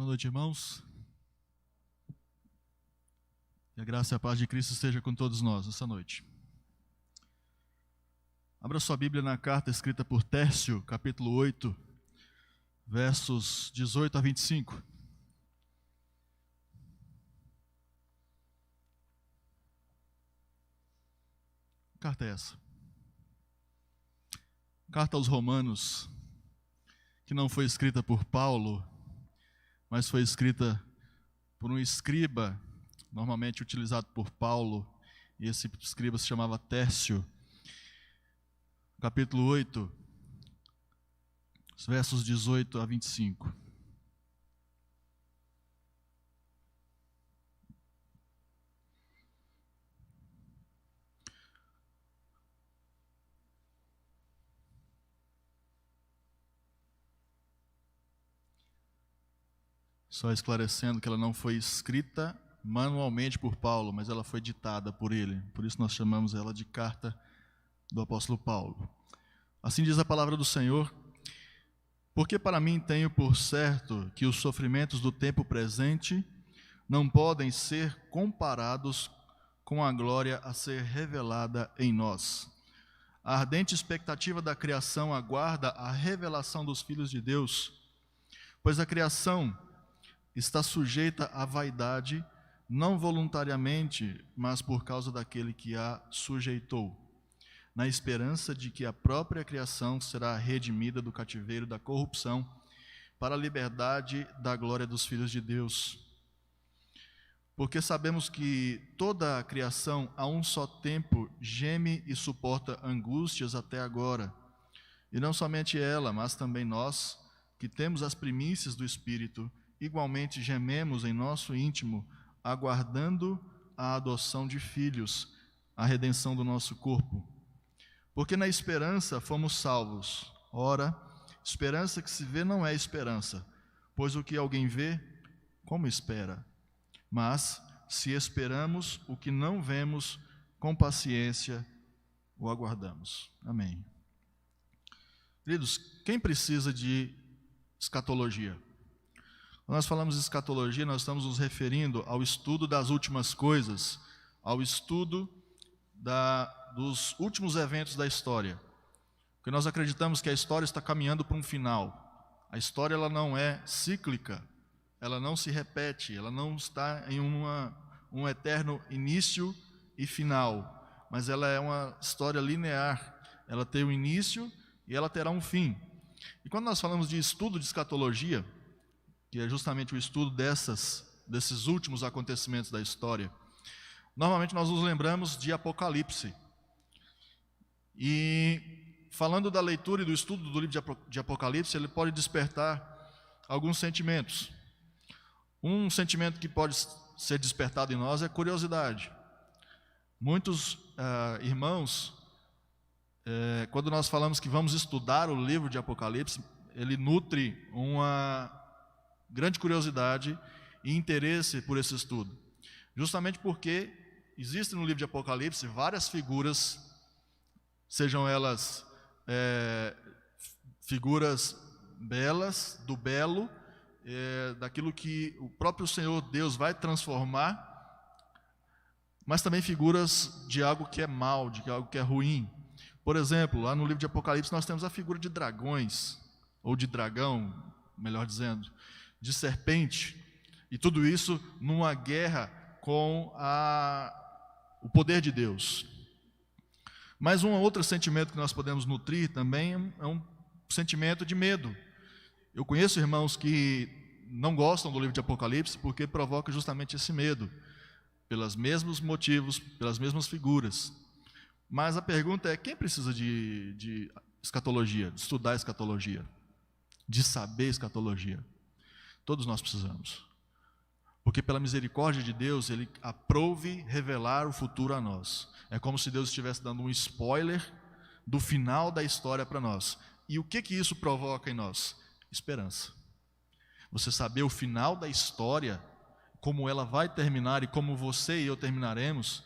Boa noite, irmãos. Que a graça e a paz de Cristo esteja com todos nós essa noite. Abra sua Bíblia na carta escrita por Tércio, capítulo 8, versos 18 a 25. Que carta é essa? Carta aos Romanos, que não foi escrita por Paulo, mas foi escrita por um escriba, normalmente utilizado por Paulo, e esse escriba se chamava Tércio. Capítulo 8, versos 18 a 25. Só esclarecendo que ela não foi escrita manualmente por Paulo, mas ela foi ditada por ele. Por isso nós chamamos ela de carta do apóstolo Paulo. Assim diz a palavra do Senhor: porque para mim tenho por certo que os sofrimentos do tempo presente não podem ser comparados com a glória a ser revelada em nós. A ardente expectativa da criação aguarda a revelação dos filhos de Deus, pois a criação está sujeita à vaidade, não voluntariamente, mas por causa daquele que a sujeitou, na esperança de que a própria criação será redimida do cativeiro da corrupção para a liberdade da glória dos filhos de Deus. Porque sabemos que toda a criação a um só tempo geme e suporta angústias até agora. E não somente ela, mas também nós, que temos as primícias do Espírito, igualmente gememos em nosso íntimo, aguardando a adoção de filhos, a redenção do nosso corpo. Porque na esperança fomos salvos. Ora, esperança que se vê não é esperança, pois o que alguém vê, como espera? Mas, se esperamos o que não vemos, com paciência o aguardamos. Amém. Queridos, quem precisa de escatologia? Quando nós falamos de escatologia, nós estamos nos referindo ao estudo das últimas coisas, ao estudo dos últimos eventos da história. Porque nós acreditamos que a história está caminhando para um final. A história ela não é cíclica, ela não se repete, ela não está em um eterno início e final, mas ela é uma história linear. Ela tem um início e ela terá um fim. E quando nós falamos de estudo de escatologia, que é justamente o estudo desses últimos acontecimentos da história, normalmente nós nos lembramos de Apocalipse. E falando da leitura e do estudo do livro de Apocalipse, ele pode despertar alguns sentimentos. Um sentimento que pode ser despertado em nós é curiosidade. Muitos irmãos, quando nós falamos que vamos estudar o livro de Apocalipse, ele nutre uma grande curiosidade e interesse por esse estudo, justamente porque existem no livro de Apocalipse várias figuras, sejam elas figuras belas, do belo, daquilo que o próprio Senhor Deus vai transformar, mas também figuras de algo que é mal, de algo que é ruim. Por exemplo, lá no livro de Apocalipse nós temos a figura de dragões, ou de dragão, melhor dizendo, de serpente, e tudo isso numa guerra com o poder de Deus. Mas um outro sentimento que nós podemos nutrir também é um sentimento de medo. Eu conheço irmãos que não gostam do livro de Apocalipse porque provoca justamente esse medo, pelos mesmos motivos, pelas mesmas figuras. Mas a pergunta é: quem precisa de escatologia, de estudar escatologia, de saber escatologia? Todos nós precisamos, porque pela misericórdia de Deus, Ele aprouve revelar o futuro a nós. É como se Deus estivesse dando um spoiler do final da história para nós. E o que isso provoca em nós? Esperança. Você saber o final da história, como ela vai terminar e como você e eu terminaremos,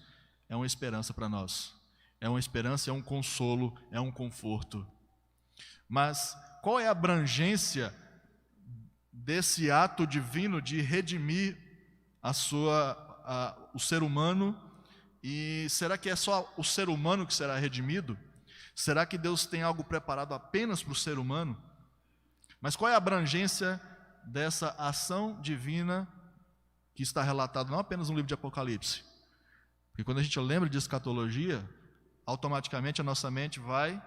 é uma esperança para nós. É uma esperança, é um consolo, é um conforto. Mas qual é a abrangência desse ato divino de redimir o ser humano. E será que é só o ser humano que será redimido? Será que Deus tem algo preparado apenas para o ser humano? Mas qual é a abrangência dessa ação divina que está relatado não apenas no livro de Apocalipse? Porque quando a gente lembra de escatologia, automaticamente a nossa mente vai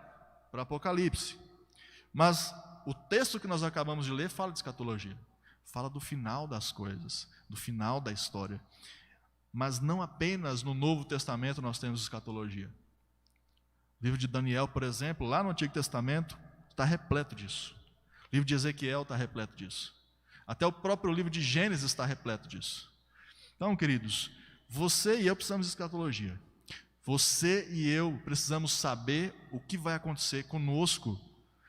para Apocalipse. Mas o texto que nós acabamos de ler fala de escatologia, fala do final das coisas, do final da história. Mas não apenas no Novo Testamento nós temos escatologia. O livro de Daniel, por exemplo, lá no Antigo Testamento, está repleto disso. O livro de Ezequiel está repleto disso. Até o próprio livro de Gênesis está repleto disso. Então, queridos, você e eu precisamos de escatologia. Você e eu precisamos saber o que vai acontecer conosco,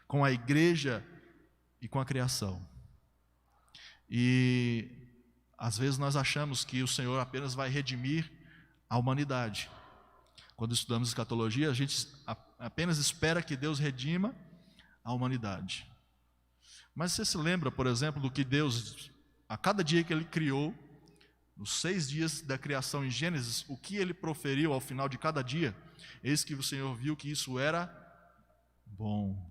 com a igreja e com a criação. E às vezes nós achamos que o Senhor apenas vai redimir a humanidade. Quando estudamos escatologia, a gente apenas espera que Deus redima a humanidade. Mas você se lembra, por exemplo, do que Deus, a cada dia que Ele criou, nos 6 dias da criação em Gênesis, o que Ele proferiu ao final de cada dia? Eis que o Senhor viu que isso era bom.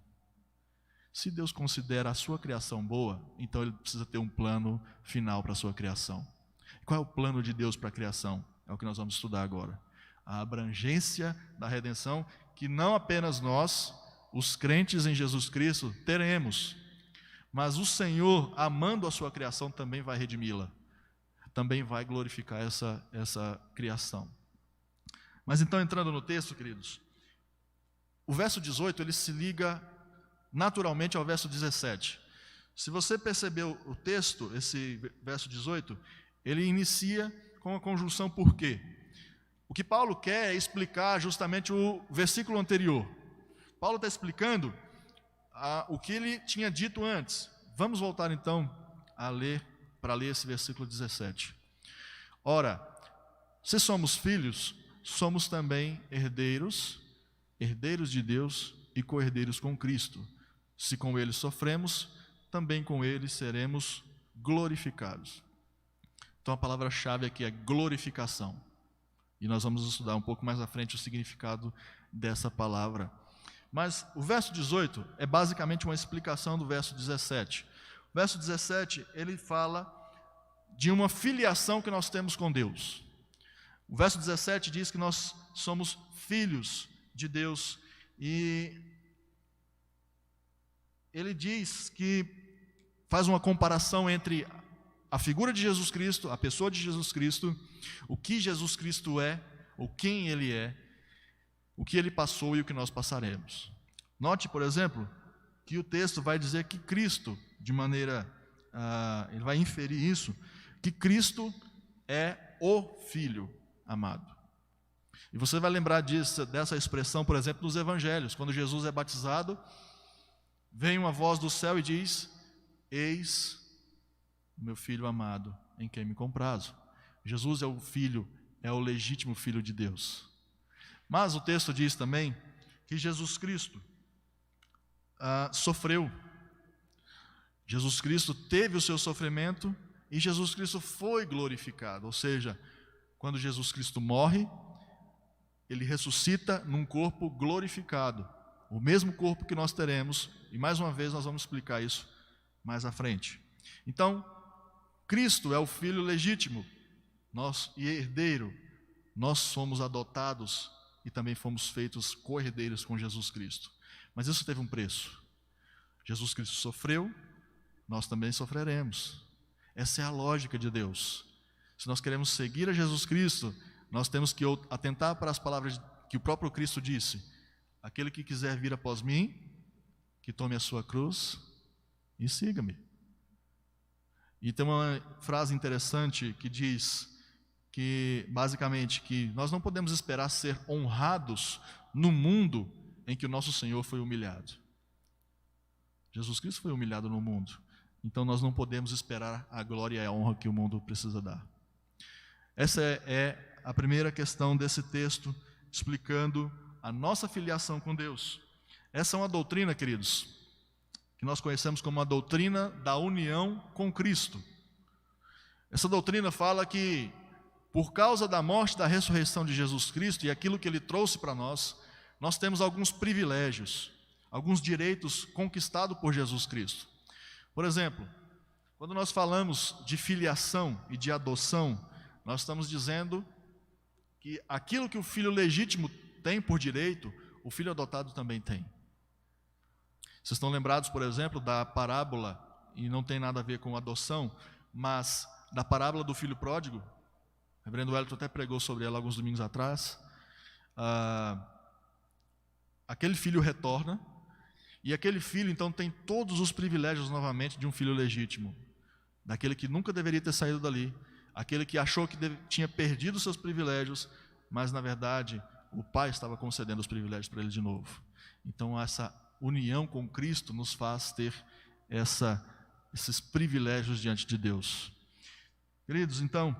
Se Deus considera a sua criação boa, então Ele precisa ter um plano final para a sua criação. Qual é o plano de Deus para a criação? É o que nós vamos estudar agora. A abrangência da redenção, que não apenas nós, os crentes em Jesus Cristo, teremos, mas o Senhor, amando a sua criação, também vai redimi-la, também vai glorificar essa criação. Mas então, entrando no texto, queridos, o verso 18, ele se liga naturalmente ao verso 17. Se você percebeu o texto, esse verso 18, ele inicia com a conjunção por quê. O que Paulo quer é explicar justamente o versículo anterior. Paulo está explicando o que ele tinha dito antes. Vamos voltar então para ler esse versículo 17. Ora, se somos filhos, somos também herdeiros, herdeiros de Deus e co-herdeiros com Cristo. Se com Ele sofremos, também com Ele seremos glorificados. Então a palavra-chave aqui é glorificação. E nós vamos estudar um pouco mais à frente o significado dessa palavra. Mas o verso 18 é basicamente uma explicação do verso 17. O verso 17, ele fala de uma filiação que nós temos com Deus. O verso 17 diz que nós somos filhos de Deus. E ele diz que faz uma comparação entre a figura de Jesus Cristo, a pessoa de Jesus Cristo, o que Jesus Cristo é, ou quem Ele é, o que Ele passou e o que nós passaremos. Note, por exemplo, que o texto vai dizer que Cristo, de maneira, ele vai inferir isso, que Cristo é o Filho amado. E você vai lembrar dessa expressão, por exemplo, nos Evangelhos, quando Jesus é batizado, vem uma voz do céu e diz: eis o meu Filho amado, em quem me comprazo. Jesus é o Filho, é o legítimo Filho de Deus. Mas o texto diz também que Jesus Cristo sofreu. Jesus Cristo teve o seu sofrimento e Jesus Cristo foi glorificado. Ou seja, quando Jesus Cristo morre, Ele ressuscita num corpo glorificado. O mesmo corpo que nós teremos, e mais uma vez nós vamos explicar isso mais à frente. Então, Cristo é o Filho legítimo, e herdeiro. Nós somos adotados e também fomos feitos co-herdeiros com Jesus Cristo. Mas isso teve um preço. Jesus Cristo sofreu, nós também sofreremos. Essa é a lógica de Deus. Se nós queremos seguir a Jesus Cristo, nós temos que atentar para as palavras que o próprio Cristo disse: aquele que quiser vir após mim, que tome a sua cruz e siga-me. E tem uma frase interessante que diz que, basicamente, que nós não podemos esperar ser honrados no mundo em que o nosso Senhor foi humilhado. Jesus Cristo foi humilhado no mundo, então nós não podemos esperar a glória e a honra que o mundo precisa dar. Essa é a primeira questão desse texto, explicando a nossa filiação com Deus. Essa é uma doutrina, queridos, que nós conhecemos como a doutrina da união com Cristo. Essa doutrina fala que, por causa da morte e da ressurreição de Jesus Cristo e aquilo que Ele trouxe para nós temos alguns privilégios, alguns direitos conquistados por Jesus Cristo. Por exemplo, quando nós falamos de filiação e de adoção, nós estamos dizendo que aquilo que o filho legítimo tem por direito, o filho adotado também tem. Vocês estão lembrados, por exemplo, da parábola, e não tem nada a ver com adoção, mas da parábola do filho pródigo? O reverendo Wellington até pregou sobre ela alguns domingos atrás. Aquele filho retorna, e aquele filho então tem todos os privilégios novamente de um filho legítimo, daquele que nunca deveria ter saído dali, aquele que achou que tinha perdido seus privilégios, mas na verdade o pai estava concedendo os privilégios para ele de novo. Então essa união com Cristo nos faz ter esses privilégios diante de Deus. Queridos, então,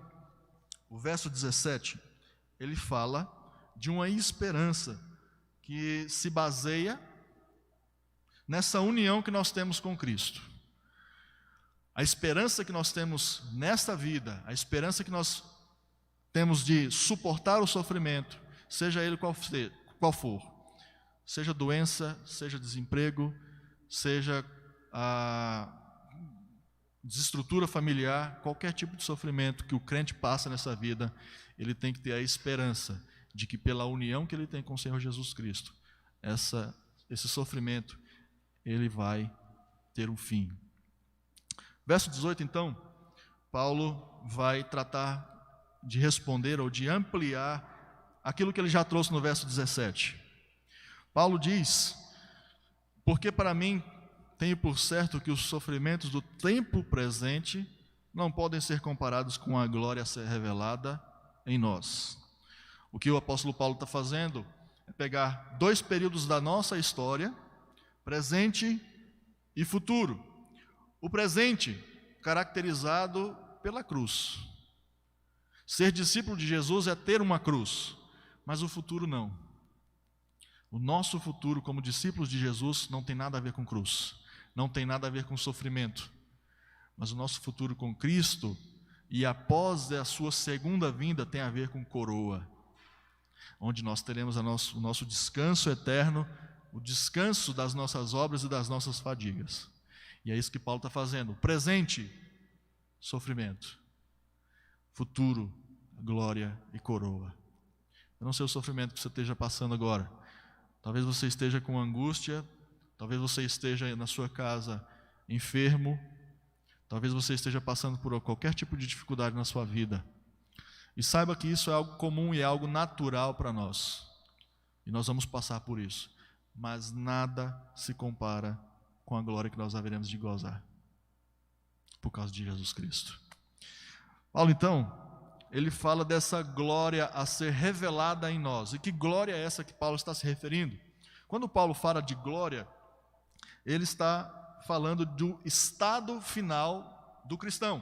o verso 17, ele fala de uma esperança que se baseia nessa união que nós temos com Cristo. A esperança que nós temos nesta vida, a esperança que nós temos de suportar o sofrimento, seja ele qual for, seja doença, seja desemprego, seja a desestrutura familiar, qualquer tipo de sofrimento que o crente passa nessa vida, ele tem que ter a esperança de que pela união que ele tem com o Senhor Jesus Cristo, esse sofrimento, ele vai ter um fim. Verso 18, então, Paulo vai tratar de responder ou de ampliar aquilo que ele já trouxe no verso 17. Paulo diz: porque para mim tenho por certo que os sofrimentos do tempo presente não podem ser comparados com a glória a ser revelada em nós. O que o apóstolo Paulo está fazendo é pegar dois períodos da nossa história, presente e futuro. O presente, caracterizado pela cruz. Ser discípulo de Jesus é ter uma cruz, mas o futuro não. O nosso futuro como discípulos de Jesus não tem nada a ver com cruz, não tem nada a ver com sofrimento, mas o nosso futuro com Cristo e após a sua segunda vinda tem a ver com coroa, onde nós teremos o nosso descanso eterno, o descanso das nossas obras e das nossas fadigas. E é isso que Paulo está fazendo. Presente, sofrimento. Futuro, glória e coroa. Eu não sei o sofrimento que você esteja passando agora. Talvez você esteja com angústia, talvez você esteja na sua casa enfermo, talvez você esteja passando por qualquer tipo de dificuldade na sua vida. E saiba que isso é algo comum e é algo natural para nós. E nós vamos passar por isso. Mas nada se compara com a glória que nós haveremos de gozar, por causa de Jesus Cristo. Paulo, então, ele fala dessa glória a ser revelada em nós. E que glória é essa que Paulo está se referindo? Quando Paulo fala de glória, ele está falando do estado final do cristão,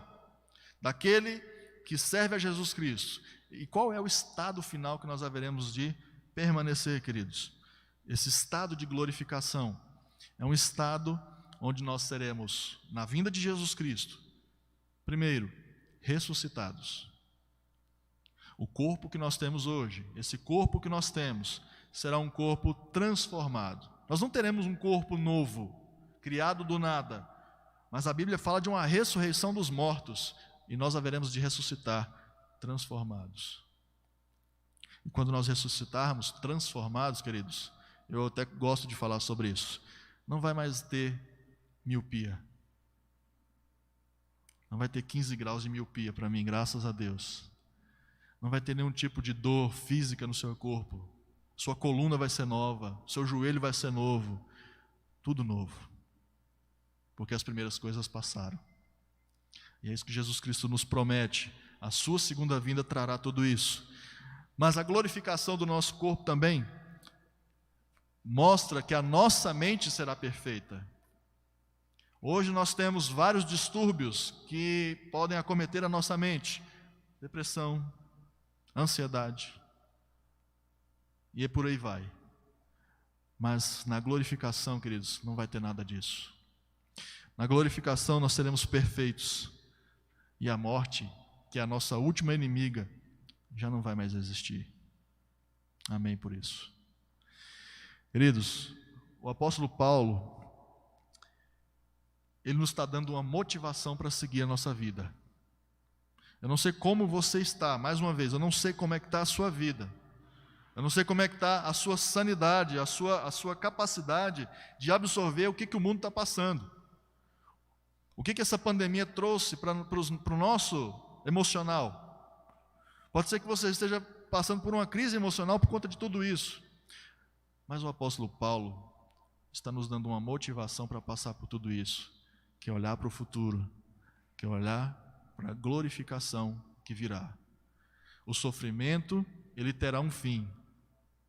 daquele que serve a Jesus Cristo. E qual é o estado final que nós haveremos de permanecer, queridos? Esse estado de glorificação é um estado onde nós seremos, na vinda de Jesus Cristo, primeiro, ressuscitados. O corpo que nós temos hoje, esse corpo que nós temos, será um corpo transformado. Nós não teremos um corpo novo, criado do nada, mas a Bíblia fala de uma ressurreição dos mortos, e nós haveremos de ressuscitar transformados. E quando nós ressuscitarmos transformados, queridos, eu até gosto de falar sobre isso, não vai mais ter miopia. Não vai ter 15 graus de miopia para mim, graças a Deus. Não vai ter nenhum tipo de dor física no seu corpo. Sua coluna vai ser nova, seu joelho vai ser novo, tudo novo. Porque as primeiras coisas passaram. E é isso que Jesus Cristo nos promete. A sua segunda vinda trará tudo isso. Mas a glorificação do nosso corpo também mostra que a nossa mente será perfeita. Hoje nós temos vários distúrbios que podem acometer a nossa mente. Depressão, ansiedade, e por aí vai. Mas na glorificação, queridos, não vai ter nada disso. Na glorificação nós seremos perfeitos. E a morte, que é a nossa última inimiga, já não vai mais existir. Amém por isso. Queridos, o apóstolo Paulo, ele nos está dando uma motivação para seguir a nossa vida. Eu não sei como você está, mais uma vez, eu não sei como é que está a sua vida. Eu não sei como é que está a sua sanidade, a sua capacidade de absorver o que o mundo está passando. O que essa pandemia trouxe para o nosso emocional. Pode ser que você esteja passando por uma crise emocional por conta de tudo isso. Mas o apóstolo Paulo está nos dando uma motivação para passar por tudo isso, que é olhar para o futuro, que é olhar para a glorificação que virá. O sofrimento, ele terá um fim,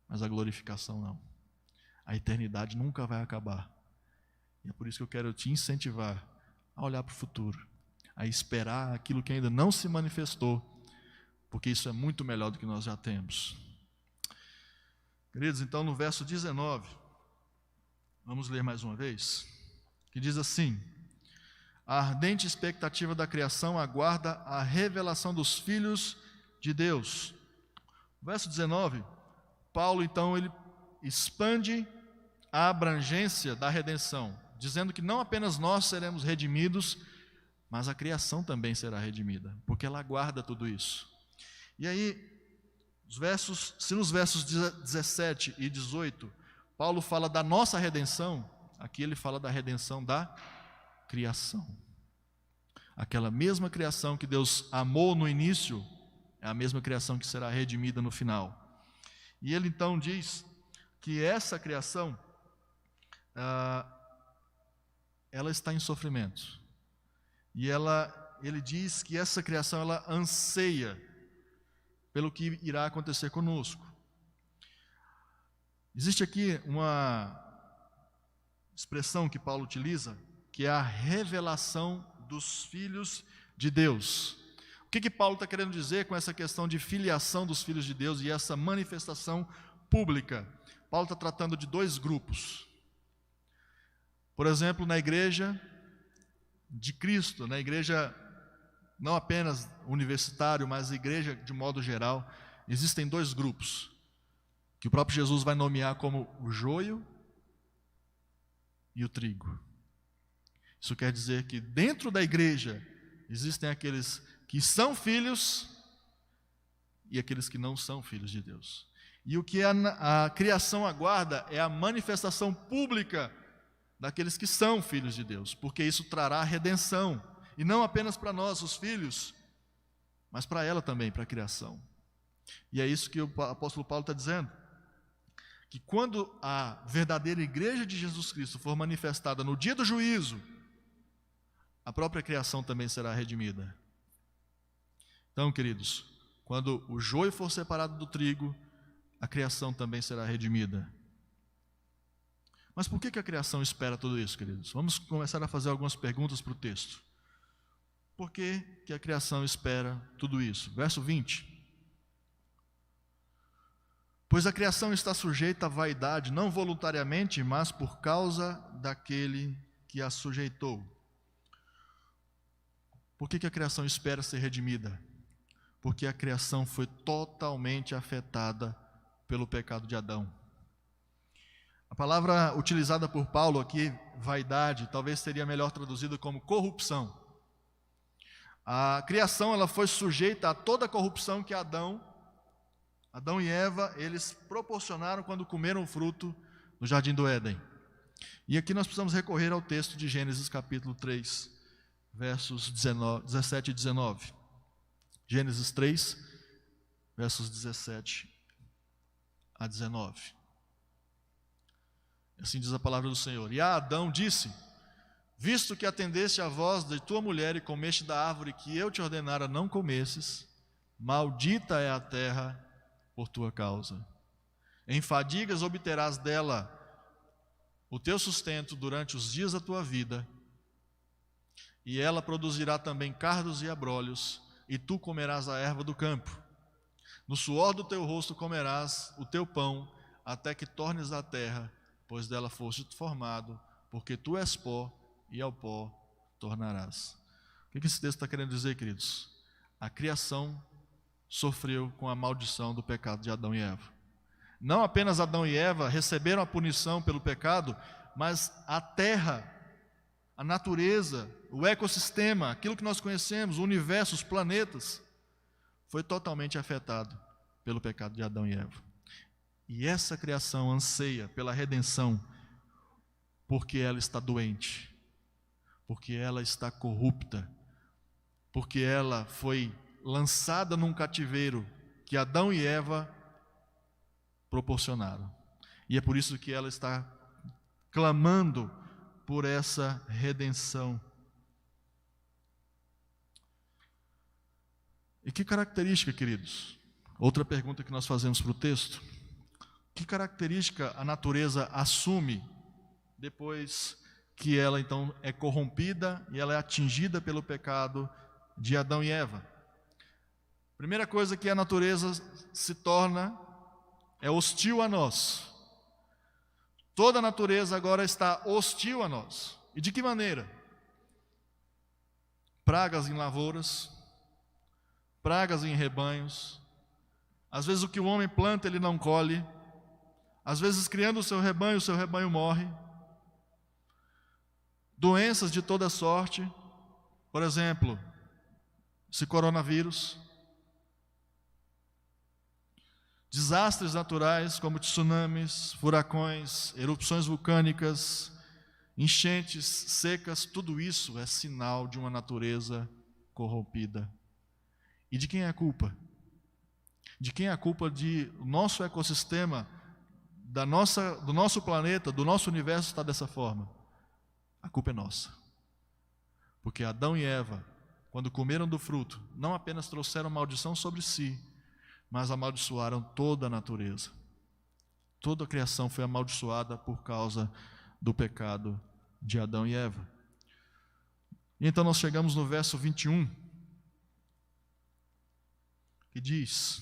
mas a glorificação não. A eternidade nunca vai acabar. E é por isso que eu quero te incentivar a olhar para o futuro, a esperar aquilo que ainda não se manifestou, porque isso é muito melhor do que nós já temos. Queridos, então no verso 19, vamos ler mais uma vez, que diz assim: a ardente expectativa da criação aguarda a revelação dos filhos de Deus. Verso 19, Paulo então ele expande a abrangência da redenção, dizendo que não apenas nós seremos redimidos, mas a criação também será redimida, porque ela aguarda tudo isso. E aí, se nos versos 17 e 18, Paulo fala da nossa redenção, aqui ele fala da redenção da criação. Aquela mesma criação que Deus amou no início, é a mesma criação que será redimida no final. E ele então diz que essa criação, ela está em sofrimento. E ele diz que essa criação, ela anseia pelo que irá acontecer conosco. Existe aqui uma expressão que Paulo utiliza, que é a revelação dos filhos de Deus. O que Paulo está querendo dizer com essa questão de filiação dos filhos de Deus e essa manifestação pública? Paulo está tratando de dois grupos. Por exemplo, na igreja de Cristo, na igreja não apenas universitário, mas igreja de modo geral, existem dois grupos, que o próprio Jesus vai nomear como o joio e o trigo. Isso quer dizer que dentro da igreja existem aqueles que são filhos e aqueles que não são filhos de Deus. E o que a criação aguarda é a manifestação pública daqueles que são filhos de Deus, porque isso trará redenção, e não apenas para nós, os filhos, mas para ela também, para a criação. E é isso que o apóstolo Paulo está dizendo, que quando a verdadeira igreja de Jesus Cristo for manifestada no dia do juízo, a própria criação também será redimida. Então, queridos, quando o joio for separado do trigo, a criação também será redimida. Mas por que a criação espera tudo isso, queridos? Vamos começar a fazer algumas perguntas para o texto. Por que a criação espera tudo isso? Verso 20. Pois a criação está sujeita à vaidade, não voluntariamente, mas por causa daquele que a sujeitou. Por que a criação espera ser redimida? Porque a criação foi totalmente afetada pelo pecado de Adão. A palavra utilizada por Paulo aqui, vaidade, talvez seria melhor traduzida como corrupção. A criação, ela foi sujeita a toda a corrupção que Adão e Eva, eles proporcionaram quando comeram o fruto no jardim do Éden. E aqui nós precisamos recorrer ao texto de Gênesis capítulo 3, versos 17 e 19. Gênesis 3, versos 17 a 19. Assim diz a palavra do Senhor. E a Adão disse: visto que atendeste à voz de tua mulher e comeste da árvore que eu te ordenara não comesses, maldita é a terra por tua causa. Em fadigas obterás dela o teu sustento durante os dias da tua vida, e ela produzirá também cardos e abrolhos, e tu comerás a erva do campo. No suor do teu rosto comerás o teu pão, até que tornes a terra, pois dela foste formado, porque tu és pó, e ao pó tornarás. O que esse texto está querendo dizer, queridos? A criação sofreu com a maldição do pecado de Adão e Eva. Não apenas Adão e Eva receberam a punição pelo pecado, mas a terra, a natureza, o ecossistema, aquilo que nós conhecemos, o universo, os planetas, foi totalmente afetado pelo pecado de Adão e Eva. E essa criação anseia pela redenção, porque ela está doente, porque ela está corrupta, porque ela foi lançada num cativeiro que Adão e Eva proporcionaram. E é por isso que ela está clamando por essa redenção. E que característica, queridos? Outra pergunta que nós fazemos para o texto. Que característica a natureza assume depois que ela então é corrompida e ela é atingida pelo pecado de Adão e Eva? Primeira coisa que a natureza se torna é hostil a nós. Toda a natureza agora está hostil a nós. E de que maneira? Pragas em lavouras, pragas em rebanhos. Às vezes o que o homem planta ele não colhe. Às vezes criando o seu rebanho morre. Doenças de toda sorte. Por exemplo, esse coronavírus. Desastres naturais como tsunamis, furacões, erupções vulcânicas, enchentes, secas, tudo isso é sinal de uma natureza corrompida. E de quem é a culpa? De quem é a culpa de o nosso ecossistema, do nosso planeta, do nosso universo estar dessa forma? A culpa é nossa. Porque Adão e Eva, quando comeram do fruto, não apenas trouxeram maldição sobre si, mas amaldiçoaram toda a natureza. Toda a criação foi amaldiçoada por causa do pecado de Adão e Eva. E então nós chegamos no verso 21, que diz: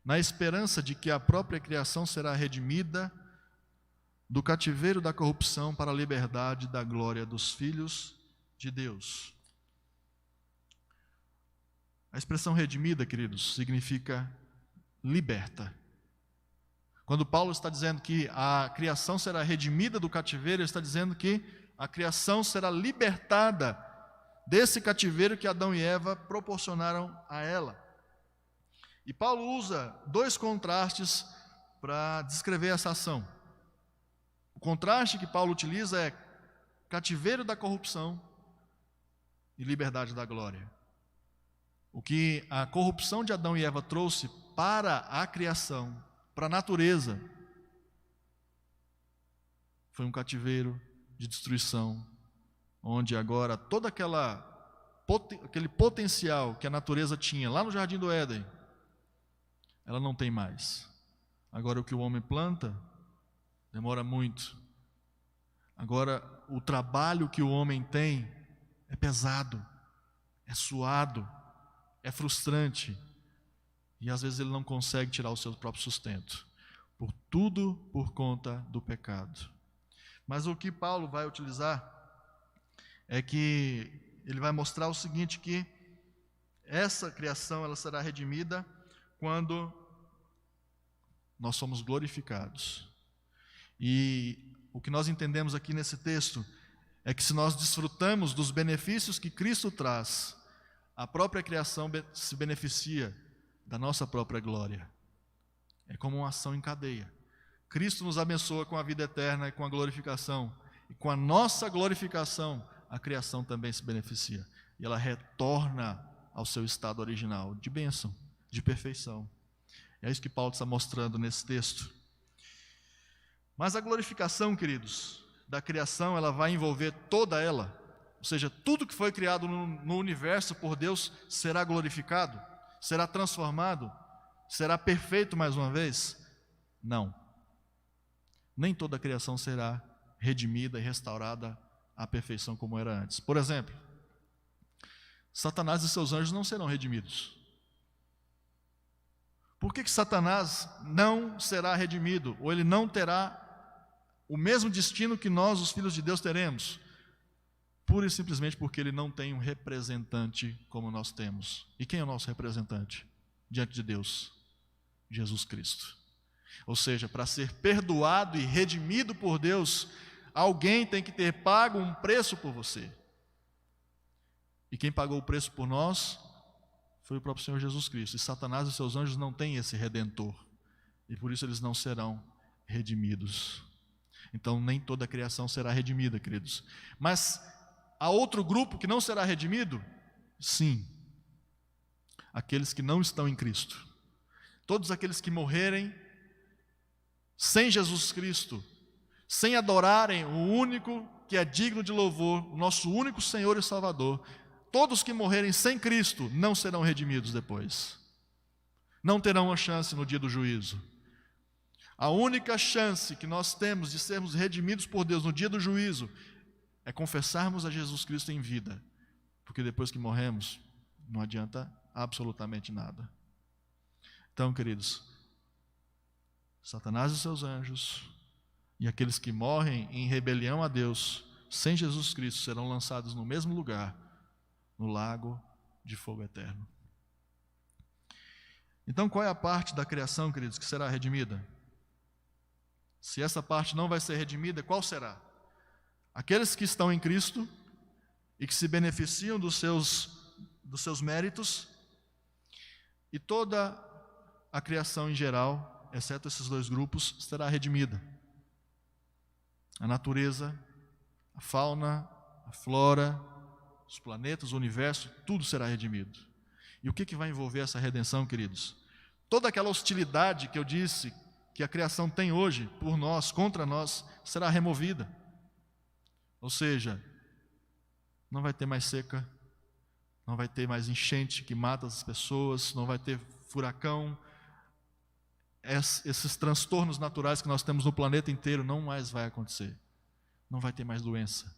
na esperança de que a própria criação será redimida do cativeiro da corrupção para a liberdade da glória dos filhos de Deus. A expressão redimida, queridos, significa liberta. Quando Paulo está dizendo que a criação será redimida do cativeiro, ele está dizendo que a criação será libertada desse cativeiro que Adão e Eva proporcionaram a ela. E Paulo usa dois contrastes para descrever essa ação. O contraste que Paulo utiliza é cativeiro da corrupção e liberdade da glória. O que a corrupção de Adão e Eva trouxe para a criação, para a natureza, foi um cativeiro de destruição, onde agora todo aquele potencial que a natureza tinha lá no Jardim do Éden, ela não tem mais. Agora o que o homem planta, demora muito. Agora o trabalho que o homem tem é pesado, é suado, é frustrante, e às vezes ele não consegue tirar o seu próprio sustento, tudo por conta do pecado. Mas o que Paulo vai utilizar é que ele vai mostrar o seguinte, que essa criação ela será redimida quando nós somos glorificados. E o que nós entendemos aqui nesse texto é que se nós desfrutamos dos benefícios que Cristo traz, a própria criação se beneficia da nossa própria glória. É como uma ação em cadeia. Cristo nos abençoa com a vida eterna e com a glorificação. E com a nossa glorificação, a criação também se beneficia. E ela retorna ao seu estado original, de bênção, de perfeição. É isso que Paulo está mostrando nesse texto. Mas a glorificação, queridos, da criação, ela vai envolver toda ela. Ou seja, tudo que foi criado no universo por Deus será glorificado, será transformado, será perfeito mais uma vez? Não. Nem toda a criação será redimida e restaurada à perfeição como era antes. Por exemplo, Satanás e seus anjos não serão redimidos. Por que Satanás não será redimido? Ou ele não terá o mesmo destino que nós, os filhos de Deus, teremos? pura e simplesmente porque ele não tem um representante como nós temos. E quem é o nosso representante diante de Deus? Jesus Cristo. Ou seja, para ser perdoado e redimido por Deus, alguém tem que ter pago um preço por você. E quem pagou o preço por nós foi o próprio Senhor Jesus Cristo. E Satanás e seus anjos não têm esse redentor. E por isso eles não serão redimidos. Então nem toda a criação será redimida, queridos. Mas há outro grupo que não será redimido? Sim. Aqueles que não estão em Cristo. Todos aqueles que morrerem sem Jesus Cristo, sem adorarem o único que é digno de louvor, o nosso único Senhor e Salvador, todos que morrerem sem Cristo não serão redimidos depois. Não terão uma chance no dia do juízo. A única chance que nós temos de sermos redimidos por Deus no dia do juízo é confessarmos a Jesus Cristo em vida, porque depois que morremos, não adianta absolutamente nada. Então, queridos, Satanás e seus anjos e aqueles que morrem em rebelião a Deus, sem Jesus Cristo, serão lançados no mesmo lugar, no lago de fogo eterno. Então, qual é a parte da criação, queridos, que será redimida? Se essa parte não vai ser redimida, qual será? Aqueles que estão em Cristo e que se beneficiam dos seus méritos, e toda a criação em geral, exceto esses dois grupos, será redimida. A natureza, a fauna, a flora, os planetas, o universo, tudo será redimido. E o que vai envolver essa redenção, queridos? Toda aquela hostilidade que eu disse que a criação tem hoje por nós, contra nós, será removida. Ou seja, não vai ter mais seca, não vai ter mais enchente que mata as pessoas, não vai ter furacão. Esses transtornos naturais que nós temos no planeta inteiro não mais vai acontecer. Não vai ter mais doença,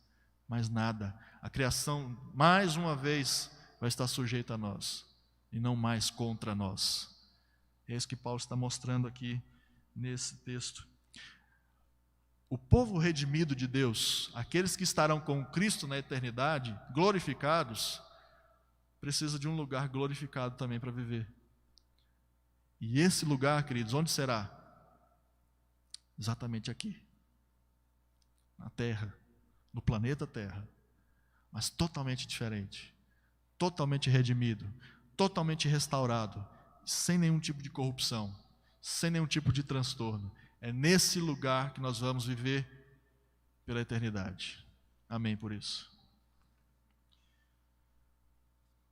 mais nada. A criação, mais uma vez, vai estar sujeita a nós e não mais contra nós. É isso que Paulo está mostrando aqui nesse texto. O povo redimido de Deus, aqueles que estarão com Cristo na eternidade, glorificados, precisa de um lugar glorificado também para viver. E esse lugar, queridos, onde será? Exatamente aqui, na Terra, no planeta Terra, mas totalmente diferente, totalmente redimido, totalmente restaurado, sem nenhum tipo de corrupção, sem nenhum tipo de transtorno. É nesse lugar que nós vamos viver pela eternidade. Amém por isso.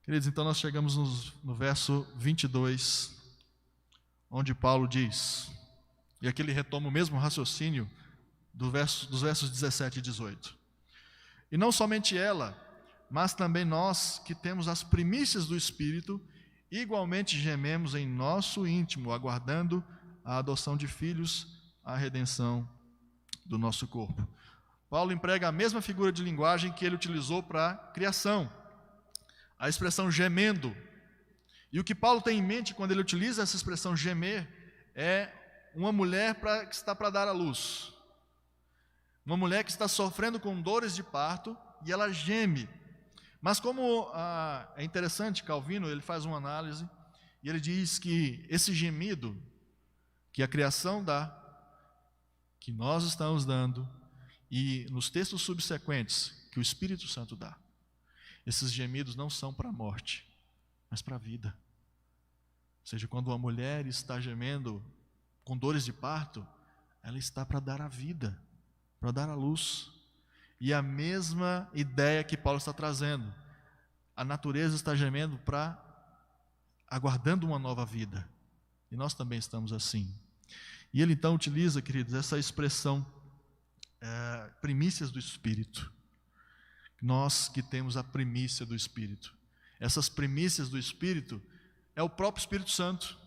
Queridos, então nós chegamos no verso 22, onde Paulo diz, e aqui ele retoma o mesmo raciocínio dos versos 17 e 18. E não somente ela, mas também nós que temos as primícias do Espírito, igualmente gememos em nosso íntimo, aguardando a adoção de filhos, a redenção do nosso corpo. Paulo emprega a mesma figura de linguagem que ele utilizou para a criação, a expressão gemendo. E o que Paulo tem em mente quando ele utiliza essa expressão gemer é uma mulher que está para dar à luz. Uma mulher que está sofrendo com dores de parto e ela geme. Mas como é interessante, Calvino, ele faz uma análise e ele diz que esse gemido que a criação dá, que nós estamos dando, e nos textos subsequentes que o Espírito Santo dá, esses gemidos não são para a morte, mas para a vida. Ou seja, quando uma mulher está gemendo com dores de parto, ela está para dar a vida, para dar a luz. E a mesma ideia que Paulo está trazendo, a natureza está gemendo aguardando uma nova vida, e nós também estamos assim. E ele então utiliza, queridos, essa expressão, primícias do Espírito. Nós que temos a primícia do Espírito. Essas primícias do Espírito é o próprio Espírito Santo.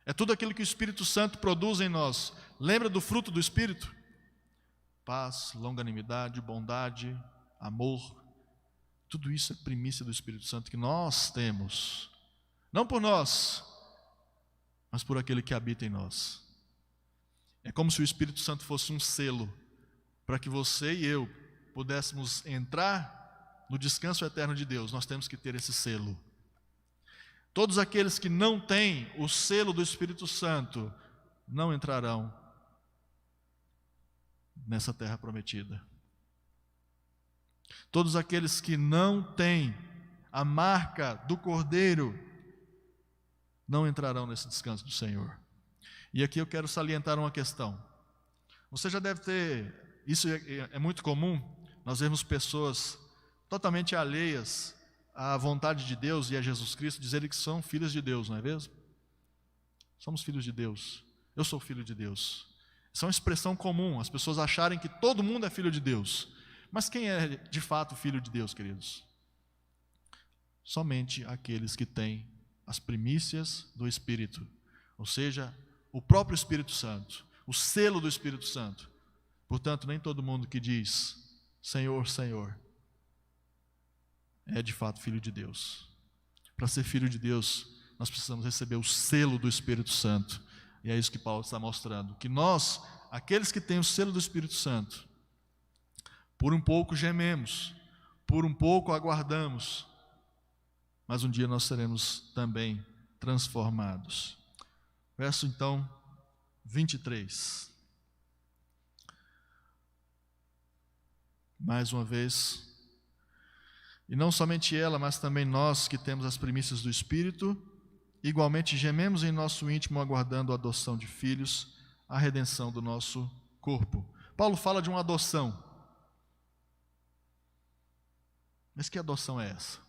É tudo aquilo que o Espírito Santo produz em nós. Lembra do fruto do Espírito? Paz, longanimidade, bondade, amor. Tudo isso é primícia do Espírito Santo que nós temos. Não por nós, mas por aquele que habita em nós. É como se o Espírito Santo fosse um selo para que você e eu pudéssemos entrar no descanso eterno de Deus, nós temos que ter esse selo. Todos aqueles que não têm o selo do Espírito Santo não entrarão nessa terra prometida. Todos aqueles que não têm a marca do Cordeiro não entrarão nesse descanso do Senhor. E aqui eu quero salientar uma questão. Você já deve ter, isso é muito comum, nós vemos pessoas totalmente alheias à vontade de Deus e a Jesus Cristo dizerem que são filhos de Deus, não é mesmo? Somos filhos de Deus. Eu sou filho de Deus. Isso é uma expressão comum, as pessoas acharem que todo mundo é filho de Deus. Mas quem é de fato filho de Deus, queridos? Somente aqueles que têm as primícias do Espírito, ou seja, o próprio Espírito Santo, o selo do Espírito Santo. Portanto, nem todo mundo que diz Senhor, Senhor é de fato filho de Deus. Para ser filho de Deus, nós precisamos receber o selo do Espírito Santo. E é isso que Paulo está mostrando, que nós, aqueles que têm o selo do Espírito Santo, por um pouco gememos, por um pouco aguardamos, mas um dia nós seremos também transformados. Verso então 23. Mais uma vez. E não somente ela, mas também nós que temos as primícias do Espírito, igualmente gememos em nosso íntimo aguardando a adoção de filhos, a redenção do nosso corpo. Paulo fala de uma adoção. Mas que adoção é essa?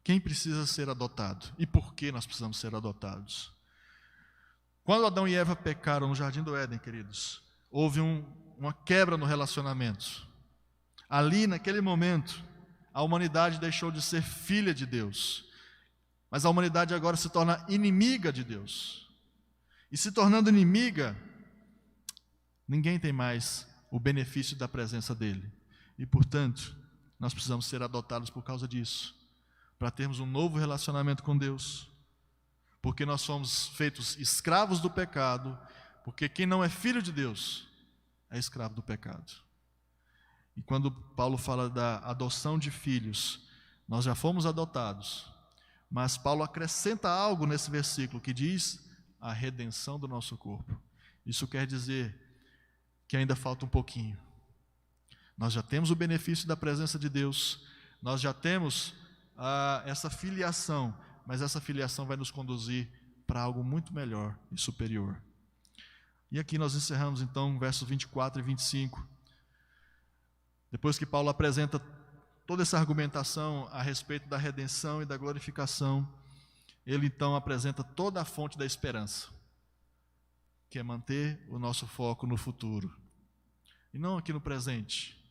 Quem precisa ser adotado? E por que nós precisamos ser adotados? Quando Adão e Eva pecaram no Jardim do Éden, queridos, houve uma quebra no relacionamento. Ali, naquele momento, a humanidade deixou de ser filha de Deus. Mas a humanidade agora se torna inimiga de Deus. E se tornando inimiga, ninguém tem mais o benefício da presença dele. E, portanto, nós precisamos ser adotados por causa disso, para termos um novo relacionamento com Deus. Porque nós somos feitos escravos do pecado, porque quem não é filho de Deus é escravo do pecado. E quando Paulo fala da adoção de filhos, nós já fomos adotados, mas Paulo acrescenta algo nesse versículo que diz a redenção do nosso corpo. Isso quer dizer que ainda falta um pouquinho. Nós já temos o benefício da presença de Deus, nós já temos essa filiação, mas essa filiação vai nos conduzir para algo muito melhor e superior. E aqui nós encerramos então versos 24 e 25. Depois que Paulo apresenta toda essa argumentação a respeito da redenção e da glorificação, ele então apresenta toda a fonte da esperança, que é manter o nosso foco no futuro, e não aqui no presente.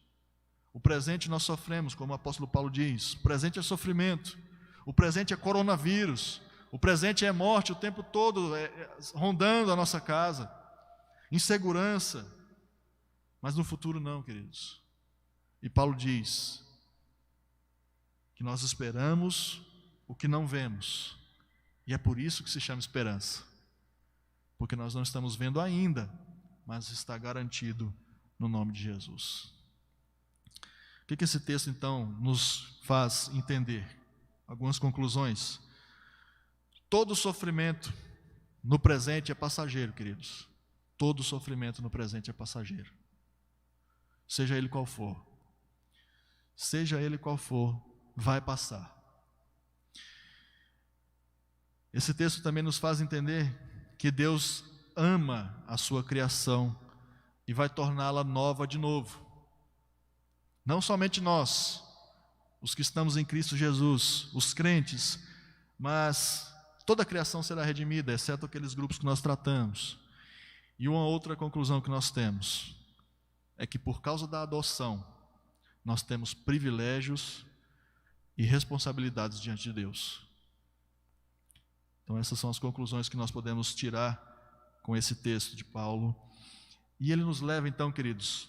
O presente nós sofremos, como o apóstolo Paulo diz, o presente é sofrimento, o presente é coronavírus, o presente é morte o tempo todo, rondando a nossa casa, insegurança, mas no futuro não, queridos. E Paulo diz que nós esperamos o que não vemos, e é por isso que se chama esperança, porque nós não estamos vendo ainda, mas está garantido no nome de Jesus. O que esse texto então nos faz entender? Algumas conclusões. Todo sofrimento no presente é passageiro, queridos. Todo sofrimento no presente é passageiro, seja ele qual for. Seja ele qual for, vai passar. Esse texto também nos faz entender que Deus ama a sua criação e vai torná-la nova de novo. Não somente nós, os que estamos em Cristo Jesus, os crentes, mas toda a criação será redimida, exceto aqueles grupos que nós tratamos. E uma outra conclusão que nós temos é que por causa da adoção, nós temos privilégios e responsabilidades diante de Deus. Então essas são as conclusões que nós podemos tirar com esse texto de Paulo. E ele nos leva então, queridos,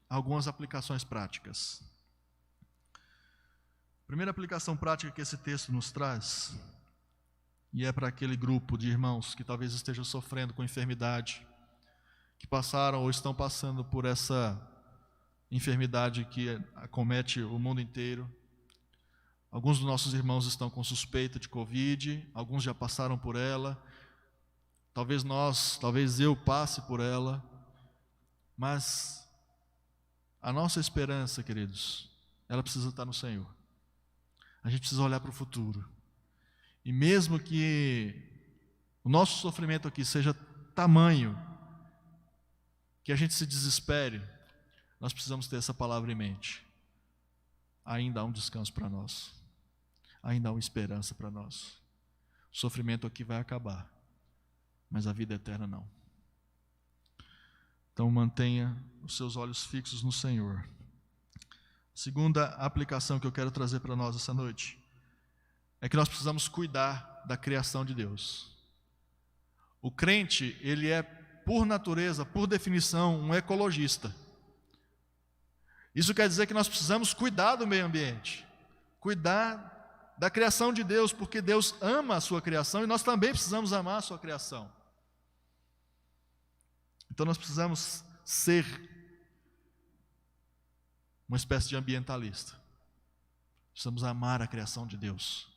a algumas aplicações práticas. A primeira aplicação prática que esse texto nos traz, e é para aquele grupo de irmãos que talvez estejam sofrendo com enfermidade, que passaram ou estão passando por essa enfermidade que acomete o mundo inteiro. Alguns dos nossos irmãos estão com suspeita de Covid, alguns já passaram por ela. Talvez eu passe por ela. Mas a nossa esperança, queridos, ela precisa estar no Senhor. A gente precisa olhar para o futuro. E mesmo que o nosso sofrimento aqui seja tamanho, que a gente se desespere, nós precisamos ter essa palavra em mente. Ainda há um descanso para nós. Ainda há uma esperança para nós. O sofrimento aqui vai acabar, mas a vida eterna não. Então mantenha os seus olhos fixos no Senhor. Segunda aplicação que eu quero trazer para nós essa noite é que nós precisamos cuidar da criação de Deus. O crente, ele é, por natureza, por definição, um ecologista. Isso quer dizer que nós precisamos cuidar do meio ambiente, cuidar da criação de Deus, porque Deus ama a sua criação e nós também precisamos amar a sua criação. Então nós precisamos ser uma espécie de ambientalista. Precisamos amar a criação de Deus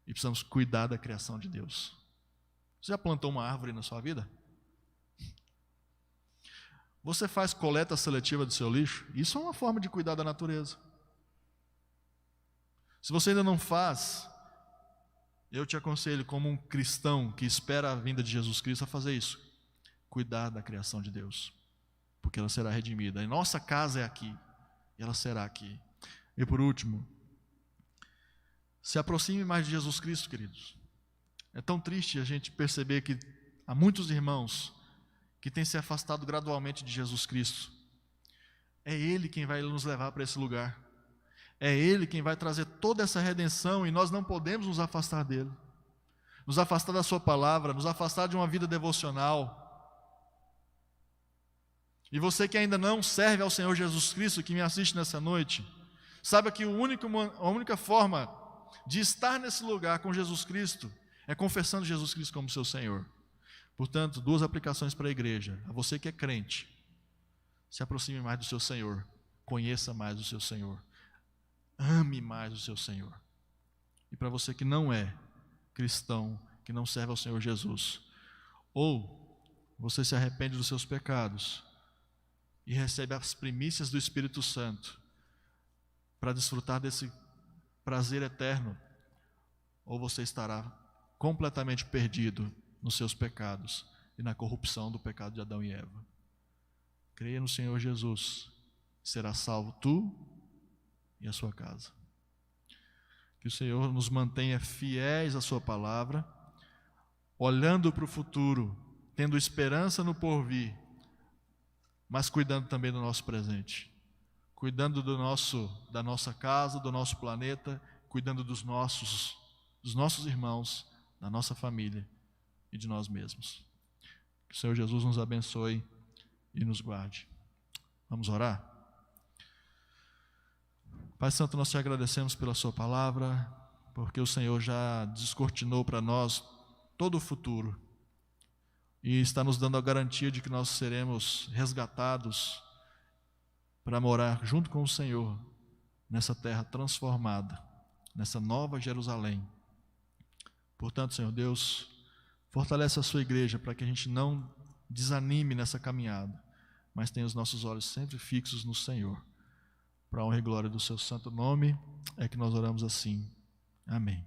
e precisamos cuidar da criação de Deus. Você já plantou uma árvore na sua vida? Você faz coleta seletiva do seu lixo? Isso é uma forma de cuidar da natureza. Se você ainda não faz, eu te aconselho, como um cristão que espera a vinda de Jesus Cristo, a fazer isso. Cuidar da criação de Deus, porque ela será redimida. E nossa casa é aqui, e ela será aqui. E por último, se aproxime mais de Jesus Cristo, queridos. É tão triste a gente perceber que há muitos irmãos que têm se afastado gradualmente de Jesus Cristo. É Ele quem vai nos levar para esse lugar. É Ele quem vai trazer toda essa redenção e nós não podemos nos afastar dEle. Nos afastar da Sua palavra, nos afastar de uma vida devocional. E você que ainda não serve ao Senhor Jesus Cristo, que me assiste nessa noite, saiba que a única forma de estar nesse lugar com Jesus Cristo é confessando Jesus Cristo como seu Senhor. Portanto, duas aplicações para a igreja. A você que é crente, se aproxime mais do seu Senhor, conheça mais o seu Senhor, ame mais o seu Senhor. E para você que não é cristão, que não serve ao Senhor Jesus, ou você se arrepende dos seus pecados e recebe as primícias do Espírito Santo para desfrutar desse prazer eterno, ou você estará completamente perdido nos seus pecados e na corrupção do pecado de Adão e Eva. Creia no Senhor Jesus, será salvo tu e a sua casa. Que o Senhor nos mantenha fiéis à sua palavra, olhando para o futuro, tendo esperança no porvir, mas cuidando também do nosso presente, cuidando da nossa casa, do nosso planeta, cuidando dos nossos irmãos, da nossa família e de nós mesmos. Que o Senhor Jesus nos abençoe e nos guarde. Vamos orar? Pai Santo, nós te agradecemos pela sua palavra, porque o Senhor já descortinou para nós todo o futuro e está nos dando a garantia de que nós seremos resgatados para morar junto com o Senhor nessa terra transformada, nessa nova Jerusalém. Portanto, Senhor Deus, fortalece a sua igreja para que a gente não desanime nessa caminhada, mas tenha os nossos olhos sempre fixos no Senhor. Para a honra e glória do seu santo nome, é que nós oramos assim. Amém.